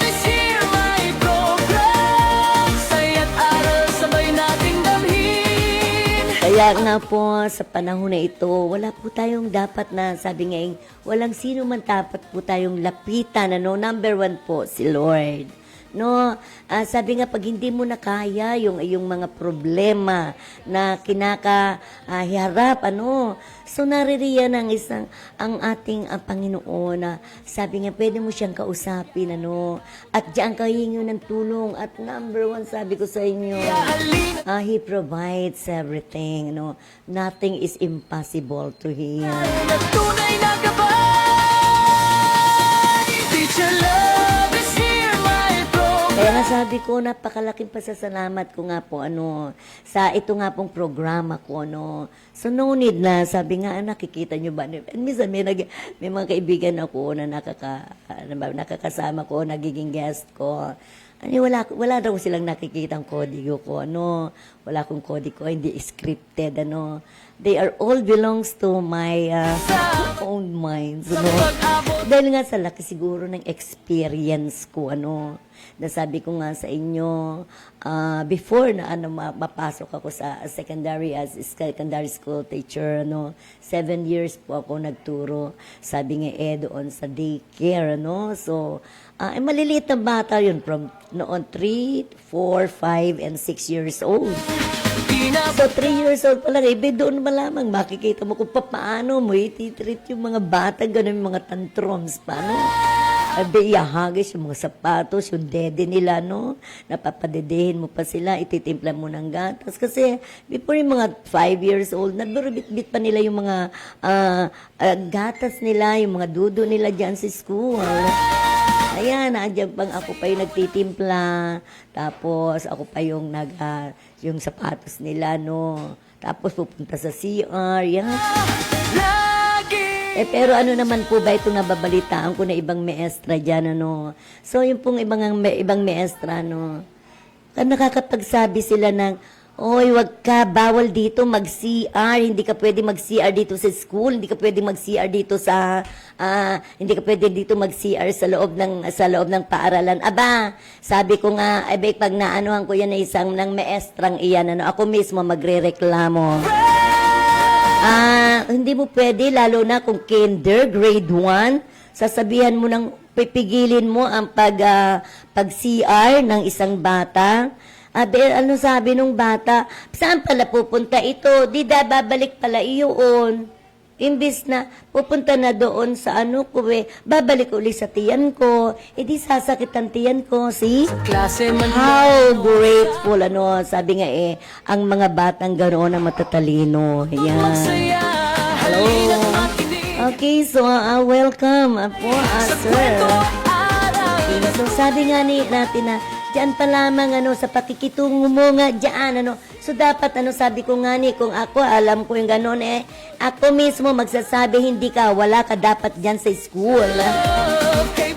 is here, my program. Saya't aral, sabay nating damhin. Kaya nga po, sa panahon na ito, wala po tayong dapat na, sabi nga, walang sino man dapat po tayong lapitan, ano? Number 1 po, si Lord. No, sabi nga pag hindi mo na kaya yung mga problema na kinakaharap, ano, so naririyan ang ating Panginoon na sabi nga pwede mo siyang kausapin, ano, at diyan ka hingi ng tulong. At number 1, sabi ko sa inyo, He provides everything, no, nothing is impossible to Him. Na tunay na gabay. Teacher Love is here, my program. Kaya nga sabi ko, napakalaking pasasalamat ko nga po, ano, sa ito nga pong programa ko, ano. So, no need na, sabi nga, nakikita nyo ba? And minsan, may mga kaibigan ako na nakakasama ko, nagiging guest ko. Ano, wala daw silang nakikitang kodigo ko, ano. Wala akong kodigo, hindi scripted, ano. They are all belongs to my own minds, ano. Dahil nga sa laki siguro ng experience ko, ano. Nasabi ko nga sa inyo, before na mapasok ako sa secondary as secondary school teacher, ano, 7 years po ako nagturo. Sabi nga doon sa daycare, ano. So, maliliit na bata yun from noon 3, 4, 5, and 6 years old. So, 3 years old pa lang, doon malamang makikita mo kung paano mo ititreat yung mga bata, ganun yung mga tantrums, paano? Iyahagis yung mga sapatos, yung dede nila, no? Napapadedehin mo pa sila, ititimpla mo ng gatas. Kasi before yung mga 5 years old, nagbibit pa nila yung mga gatas nila, yung mga dudo nila dyan sa school. Ayan, nandiyan pang ako pa yung nagtitimpla. Tapos ako pa yung yung sapatos nila, no? Tapos pupunta sa CR, yan. Pero ano naman po ba itong nababalitaan ko na ibang maestra dyan, ano? So, yung pong ibang maestra, no? Nakakapagsabi sila ng, oy, wag ka, bawal dito mag-CR, hindi ka pwede mag-CR dito sa school, hindi ka pwede mag-CR dito sa, hindi ka pwede dito mag-CR sa loob ng paaralan. Aba, sabi ko nga, pag naanuhan ko yan na isang ng maestrang iyan, ano, ako mismo magre-reklamo. Hindi mo pwede, lalo na kung kinder, grade 1, sasabihan mo ng pipigilin mo ang pag-CR ng isang bata. Ano sabi nung bata? Saan pala pupunta ito? Di babalik pala iyon. Imbis na pupunta na doon sa ano ko babalik uli sa tiyan ko, edi sasakit ang tiyan ko, see? Klase man How grateful, sabi nga ang mga batang ganoon na matatalino. Yan. Hello. Okay, so welcome po, sir. Okay, so sabi nga natin na diyan pa lamang sa pakikitungo mo nga diyan So dapat sabi ko nga kung ako alam ko yung gano'n ako mismo magsasabi hindi ka wala ka dapat diyan sa school.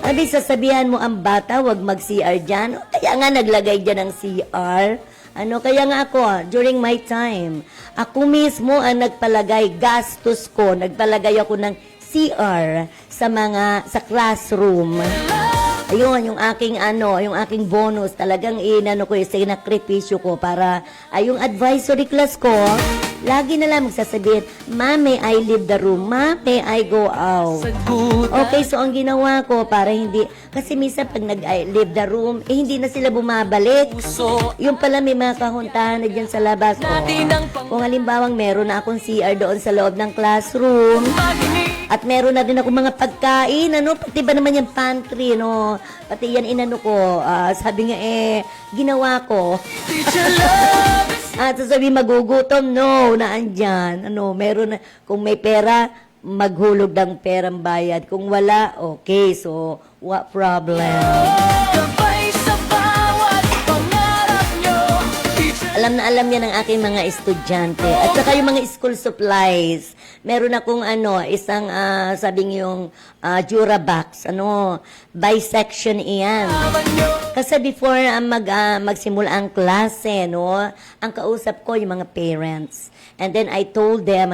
Abi sasabihan mo ang bata wag mag-CR diyan. Kaya nga naglagay diyan ng CR. Kaya nga ako, during my time, ako mismo ang nagpalagay, gastos ko, nagpalagay ako ng CR sa classroom. Ayun, yung aking bonus, talagang sinakripisyo ko para, yung advisory class ko, lagi na lang magsasabihin, Ma, may I leave the room? Ma, may I go out? Okay, so ang ginawa ko, para hindi, kasi minsan pag nag-leave the room, hindi na sila bumabalik. Yung pala may mga kahuntahan na dyan sa labas. Kung halimbawang meron na akong CR doon sa loob ng classroom, at meron na din ako mga pagkain, pati ba naman yung pantry, pati yan ko, sabi nga ginawa ko. At sasabihin magugutom, naandyan, meron na, kung may pera, maghulog ng perang bayad. Kung wala, okay, so, what problem? Alam na alam yan ng aking mga estudyante. At saka yung mga school supplies. Meron akong isang sabing yung Durabox, by section iyan. Kasi before magsimula ang klase, ang kausap ko yung mga parents. And then I told them,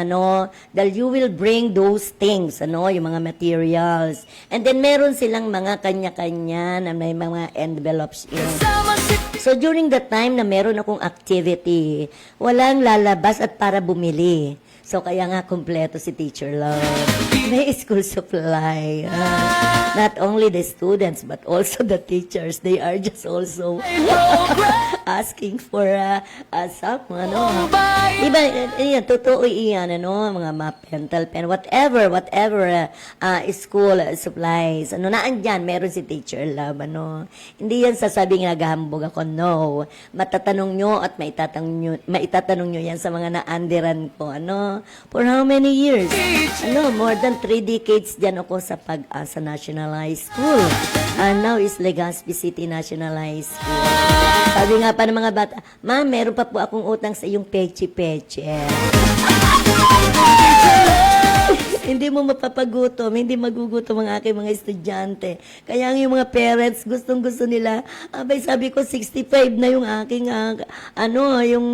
that you will bring those things, yung mga materials. And then meron silang mga kanya-kanya na may mga envelopes yun. So during the time na meron akong activity, walang lalabas at para bumili. So kaya nga kumpleto si Teacher Love. May school supply. Not only the students but also the teachers. They are just also asking for some, Diba, totoo iyan, mga pentel pen, whatever, school supplies. Naandyan, meron si Teacher Love, Hindi yan sasabing naghahambog ako, no. Matatanong nyo at maitatanong nyo yan sa mga naandiran ko, For how many years? More than 3 decades dyan ako sa Pag-asa National High School. And now is Legazpi City National High School. Sabi nga pa ng mga bata, Ma'am, meron pa po akong utang sa iyong peche-peche. Hindi mo mapapagutom, hindi magugutom ang aking mga estudyante. Kaya yung mga parents, gustong-gusto nila, sabi ko, 65 na yung aking, yung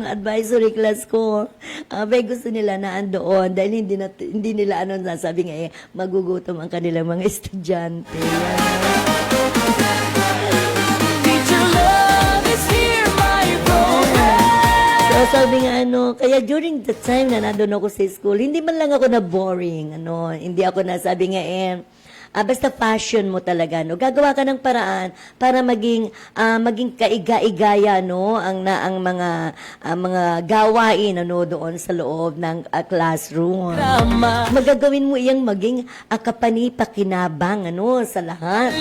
advisory class ko. Gusto nila na andoon dahil hindi nila sasabi nga magugutom ang kanilang mga estudyante. So, sabi nga, kaya during the time na nandun ako sa school, hindi man lang ako na boring, hindi ako na, sabi nga, basta passion mo talaga, gagawa ka ng paraan para maging kaiga-igaya, ang mga gawain, doon sa loob ng classroom. Magagawin mo iyang maging kapani-pakinabang, sa lahat.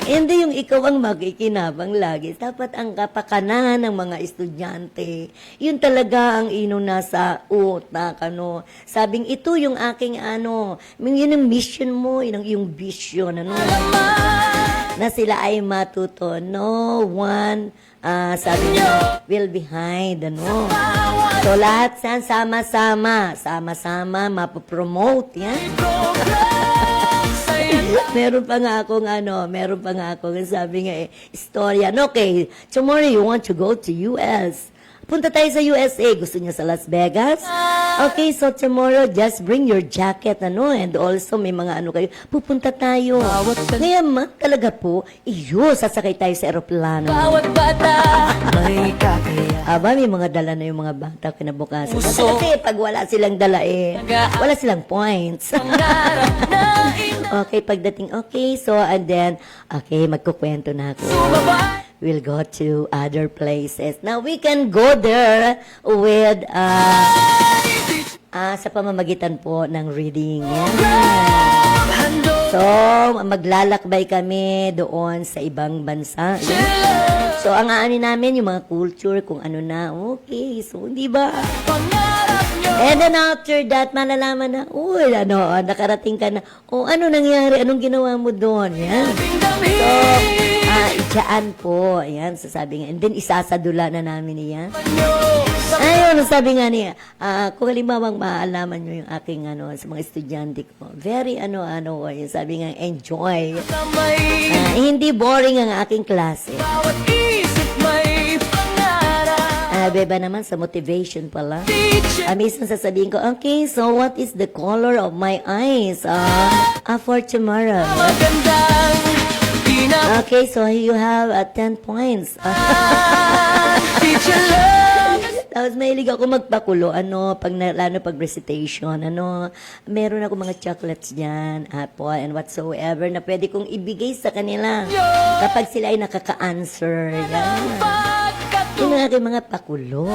Hindi yung ikaw ang magikinabang lagi. Dapat ang kapakanan ng mga estudyante. Yun talaga ang nasa utak, Sabing ito yung aking, yun ang mission mo, yun ang iyong vision, na sila ay matuto. No one, sabi niya, will behind, So, lahat yan, sama-sama, mapopromote, yan. Meron pa nga akong sabi nga istorya. Okay, tomorrow you want to go to US. Punta tayo sa USA. Gusto niyo sa Las Vegas? Okay, so tomorrow, just bring your jacket, and also may mga kayo. Pupunta tayo. Ngayon, talaga po, sasakay tayo sa aeroplano. Bawat bata may kakaya. May mga dala na yung mga bata kinabukasan. Kasi pag wala silang dala, wala silang points. Okay, pagdating, so, and then, magkukwento na ako. We'll go to other places. Now, we can go there with, sa pamamagitan po ng reading. Yan. So, maglalakbay kami doon sa ibang bansa. Yan. So, ang aanin namin, yung mga culture, kung ano na, okay. So, di ba? And then after that, malalaman na, uy, nakarating ka na. Ano nangyari? Anong ginawa mo doon? Yan. So, itsaan po. Ayan, sasabi nga. And then, isasadula na namin niya. Ayun, sabi nga niya, kung halimbawang maalaman nyo yung aking, sa mga estudyante ko, very, sabi nga, enjoy. Hindi boring ang aking klase. Beba naman sa motivation pala. Minsan sasabihin ko, okay, so what is the color of my eyes for tomorrow? Okay, so you have 10 points. Tapos mahilig ako magpakulo, lalo pag recitation, meron ako mga chocolates dyan, apple, and whatsoever na pwede kong ibigay sa kanila kapag sila ay nakaka-answer. Yan. Yung aking mga pakulo.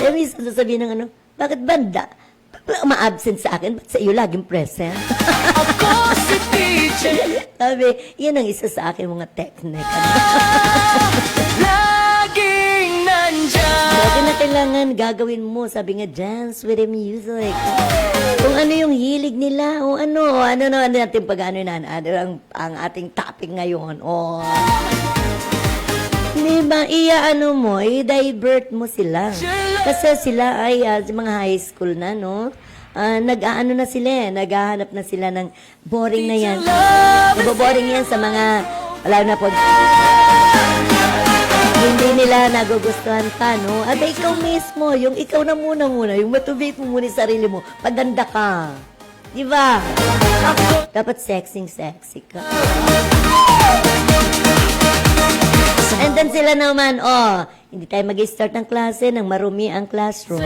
Minsan sasabihin ng bakit banda? Bakit ma-absent sa akin? Ba't sa iyo laging present? Sabi, yan ang isa sa akin mga technique. Laging nandyan. Bakit na kailangan gagawin mo? Sabi nga, dance with the music. Kung ano yung hilig nila, o ano natin pag-ano na, ang ating topic ngayon, Diba, i-divert mo sila. Kasi sila ay mga high school na, nag-aano na sila, naghahanap na sila ng boring na yan. Naboboring yan sa mga, lalo na po, hindi nila nagugustuhan pa, At ikaw mismo, yung ikaw na muna, yung motivate mo muna yung sarili mo, paganda ka. Diba? Dapat sexy ka. And then sila naman, hindi tayo mag-start ng klase nang marumi ang classroom.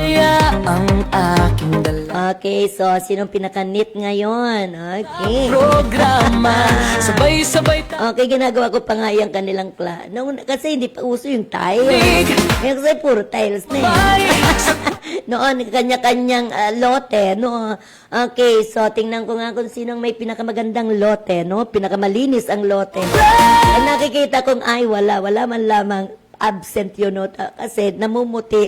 Ang aking dala. Okay, so sinong pinaka-neat ngayon? Okay. Programa. Sabay-sabay Okay, ginagawa ko pa nga yung kanilang class. Kasi hindi pa uso yung tile. Ngayon kasi puro tiles na Noon, kanya-kanyang lote, Okay, so tingnan ko nga kung sinong may pinakamagandang lote, Pinakamalinis ang lote. Ang nakikita kong, wala man lamang absent yun, kasi namumuti,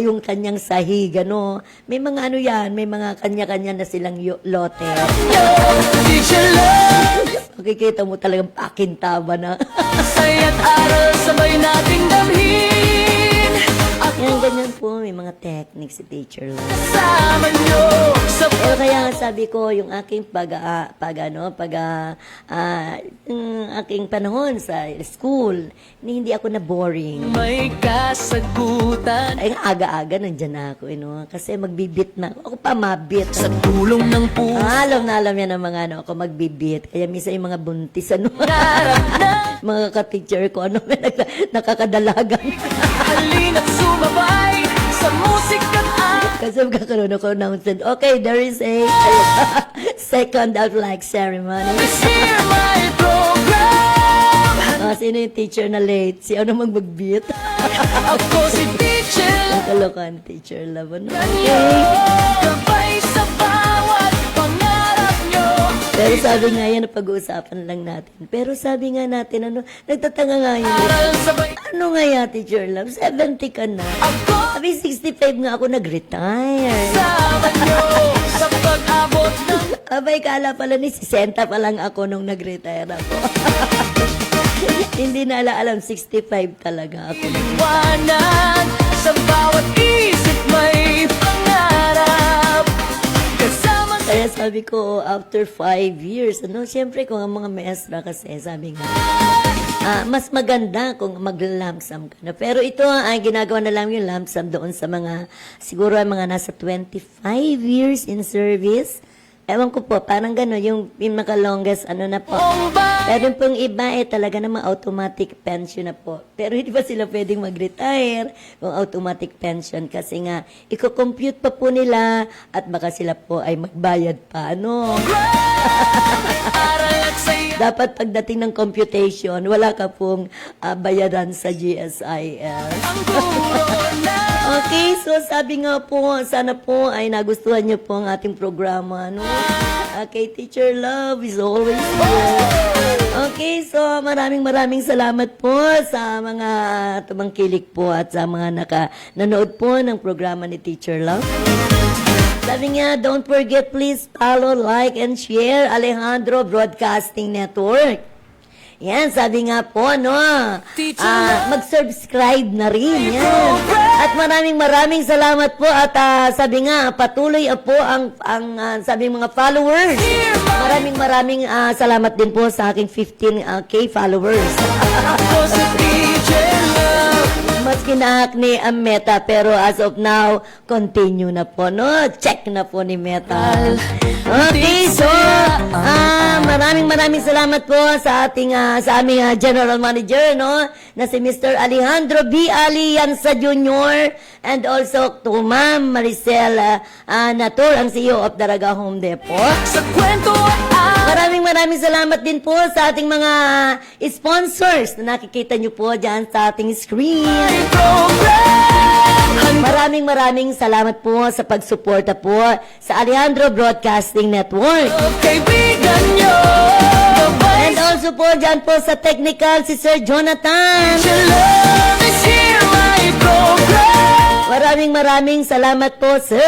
yung kanyang sahig, May mga yan, may mga kanya-kanya na silang lote. Makikita mo talagang pakintaba na. Saya't aral, sabay nating damhin. Yan, ganyan po, may mga techniques si teacher. Sama nyo sa Pero kaya nga sabi ko, yung aking aking panahon sa school, hindi ako na boring. may kasagutan. Ay, aga-aga nandyan na ako, kasi magbibit na ako. Ako pa mabit. Sa tulong ng puso. Alam na alam yan ang mga ako magbibit. Kaya minsan yung mga buntis, mga ka-teacher ko, nakakadalagan. Halina't sumabay sa musika't Kasi magkakaroon ako announcement. Okay, there is a second like ceremony. share my program. Sino yung teacher na late? Si ano magbagbeat? Ako si teacher. Nakalokan teacher love. Gabay sa bawat pangarap nyo. Pero sabi nga yan, pag-uusapan lang natin. Pero sabi nga natin, nagtatanga nga yun. Aral sabay Ano nga yan, teacher love? 70 ka na. ako. Sabi, 65 nga ako nag-retire. Sama nyo sa pag-abot ng Abay, kala pala ni 60 pa lang ako nung nag-retire ako. Hindi na alam, 65 talaga ako. liwanag. Sa bawat isip may pangarap. Kasama sa Kaya sabi ko, after 5 years, siyempre kung ang mga maestra kasi, sabi nga, mas maganda kung mag-lump-sum ka na. Pero ito, ginagawa na lang yung lump sum doon sa mga, siguro mga nasa 25 years in service. Ewan ko po, parang gano'n, yung pinaka-longest, na po. Pero pong iba, talaga namang automatic pension na po. Pero hindi pa sila pwedeng mag-retire kung automatic pension kasi nga, i-compute pa po nila at baka sila po ay magbayad pa, aral at saya. Dapat pagdating ng computation, wala ka pong bayaran sa GSIS. Ang guro na Okay, so sabi nga po, sana po ay nagustuhan niyo po ang ating programa, no? Okay, Teacher Love is always here. Okay, so maraming salamat po sa mga tumangkilik po at sa mga nanood po ng programa ni Teacher Love. Sabi nga, don't forget please follow, like, and share Alejandro Broadcasting Network. Yan, sabi nga po, no, mag-subscribe na rin, yan. At maraming salamat po at sabi nga, patuloy po ang sabi mga followers. Maraming salamat din po sa aking 15K followers. Mas kinaakni ang Meta, pero as of now, continue na po, no? Check na po ni Meta. Okay, so, maraming salamat po sa ating, sa aming General Manager, no? Na si Mr. Alejandro B. Alianza Jr. and also to Ma'am Maricel Natur, ang CEO of Daraga Home Depot. Sa kwento Maraming salamat din po sa ating mga sponsors na nakikita nyo po dyan sa ating screen. Maraming salamat po sa pagsuporta po sa Alejandro Broadcasting Network. kaibigan nyo. And also po dyan po sa technical si Sir Jonathan. Your love is here, my program. Maraming salamat po, sir.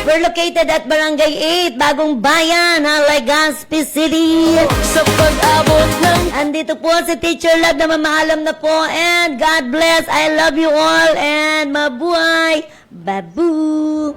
We're located at Barangay 8, Bagong Bayan, Legazpi City. Sa pag-abot ng Andito po si Teacher Love na mamaalam na po. And God bless. I love you all. And mabuhay. Babu.